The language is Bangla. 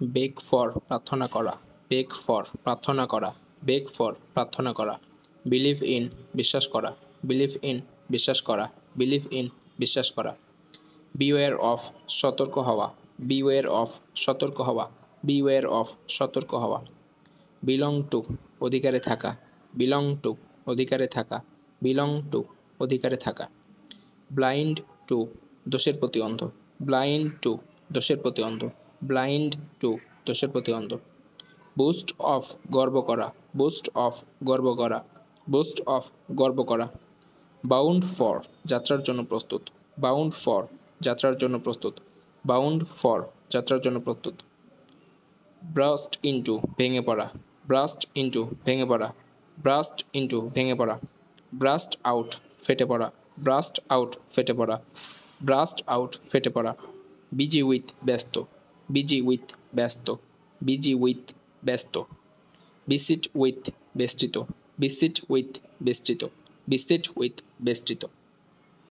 বেগ ফর প্রার্থনা করা, বেগ ফর প্রার্থনা করা, বেগ ফর প্রার্থনা করা। বিলিভ ইন বিশ্বাস করা, বিলিভ ইন বিশ্বাস করা, বিলিভ ইন বিশ্বাস করা। বিওয়্যার অফ সতর্ক হওয়া, বিওয়্যার অফ সতর্ক হওয়া, বিওয়্যার অফ সতর্ক হওয়া। বিলং টু অধিকারে থাকা, বিলং টু অধিকারে থাকা, বিলং টু অধিকারে থাকা। ব্লাইন্ড টু দোষের প্রতি অন্ধ, ব্লাইন্ড টু দোষের প্রতি অন্ধ, ব্লাইন্ড টু দোষের প্রতি অন্ধ। বুস্ট অফ গর্ব করা, বুস্ট অফ গর্ব করা, বুস্ট অফ গর্ব করা। বাউন্ড ফর যাত্রার জন্য প্রস্তুত, বাউন্ড ফর যাত্রার জন্য প্রস্তুত, বাউন্ড ফর যাত্রার জন্য প্রস্তুত। ব্রাস্ট ইন্টু ভেঙে পড়া, ব্রাস্ট ইন্টু ভেঙে পড়া, ব্রাস্ট ইন্টু ভেঙে পড়া। ব্রাস্ট আউট ফেটে পড়া, ব্রাস্ট আউট ফেটে পড়া, ব্রাস্ট আউট ফেটে পড়া। বিজি উইথ ব্যস্ত, বিজি উইথ ব্যস্ত, বিজি উইথ ব্যস্ত। বিসিট উইথ বেষ্টিত, বিসিট উইথ বেষ্টিত, বিসিট উইথ বেষ্টিত।